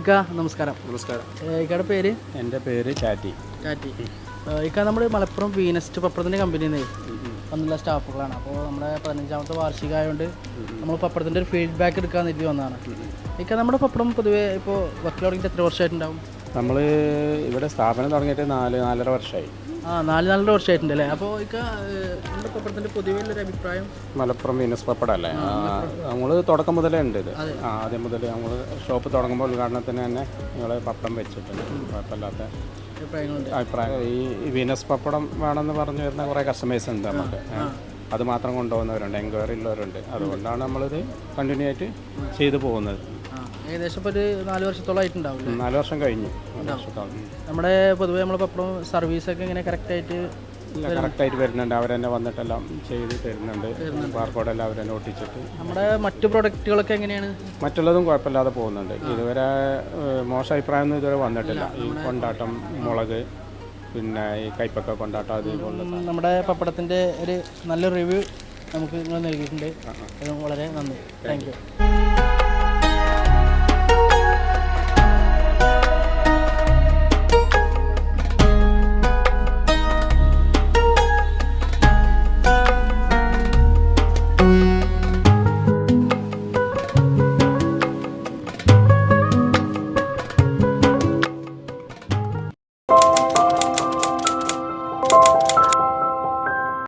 ഇക്ക നമസ്കാരം. നമസ്കാരം. ഇക്കയുടെ പേര്? എൻ്റെ പേര് ചാറ്റി. ഇക്ക നമ്മുടെ മലപ്പുറം വീനസ്റ്റ് പപ്പടത്തിൻ്റെ കമ്പനിയിൽ നിന്ന് വന്നുള്ള സ്റ്റാഫുകളാണ്. അപ്പോൾ നമ്മുടെ 15ാമത്തെ വാർഷികമായതുകൊണ്ട് നമ്മൾ പപ്പടത്തിൻ്റെ ഒരു ഫീഡ്ബാക്ക് എടുക്കാൻ വേണ്ടി വന്നതാണ്. ഇക്ക നമ്മുടെ പപ്പടം പൊതുവേ ഇപ്പോൾ വർക്ക് തുടങ്ങിയിട്ട് എത്ര വർഷമായിട്ടുണ്ടാവും? നമ്മൾ ഇവിടെ സ്ഥാപനം തുടങ്ങിയിട്ട് 4-4.5 വർഷമായി. 4 വർഷമായിട്ടുണ്ട് അല്ലേ? അപ്പോൾ ഇക്ക നമ്മുടെ പപ്പടത്തിൻ്റെ പൊതുവേ ഒരു അഭിപ്രായം? മലപ്പുറം വീനസ് പപ്പടം അല്ലേ? നമ്മൾ തുടക്കം മുതലേ ഉണ്ട് ഇത്. ആദ്യം മുതൽ നമ്മൾ ഷോപ്പ് തുടങ്ങുമ്പോൾ ഉദ്ഘാടനത്തിന് തന്നെ ഞങ്ങൾ പപ്പടം വെച്ചിട്ടുണ്ട്. കുഴപ്പമില്ലാത്ത അഭിപ്രായം. ഈ വീനസ് പപ്പടം വേണമെന്ന് പറഞ്ഞു വരുന്ന കുറേ കസ്റ്റമേഴ്സ് ഉണ്ട് നമുക്ക്. അത് മാത്രം കൊണ്ടുപോകുന്നവരുണ്ട്, എൻക്വയറി ഉള്ളവരുണ്ട്. അതുകൊണ്ടാണ് നമ്മളിത് കണ്ടിന്യൂ ആയിട്ട് ചെയ്തു പോകുന്നത്. ഏകദേശം ഇപ്പോൾ ഒരു 4 വർഷത്തോളമായിട്ടുണ്ടാവും. 4 വർഷം കഴിഞ്ഞു. നമ്മുടെ പൊതുവേ നമ്മൾ പപ്പടം സർവീസൊക്കെ ഇങ്ങനെ കറക്റ്റായിട്ട് വരുന്നുണ്ട്. അവരെന്നെ വന്നിട്ടെല്ലാം ചെയ്ത് തരുന്നുണ്ട്. ബാർകോഡെല്ലാം അവരെന്നെ ഒട്ടിച്ചിട്ട്. നമ്മുടെ മറ്റു പ്രൊഡക്റ്റുകളൊക്കെ എങ്ങനെയാണ്? മറ്റുള്ളതും കുഴപ്പമില്ലാതെ പോകുന്നുണ്ട്. ഇതുവരെ മോശം അഭിപ്രായമൊന്നും ഇതുവരെ വന്നിട്ടില്ല. ഈ കൊണ്ടാട്ടം, മുളക്, പിന്നെ ഈ കൈപ്പക്ക കൊണ്ടാട്ടം, അതുപോലെ നമ്മുടെ പപ്പടത്തിൻ്റെ ഒരു നല്ല റിവ്യൂ നമുക്ക് നിങ്ങൾ നൽകിയിട്ടുണ്ട്. വളരെ നന്ദി. Thank you.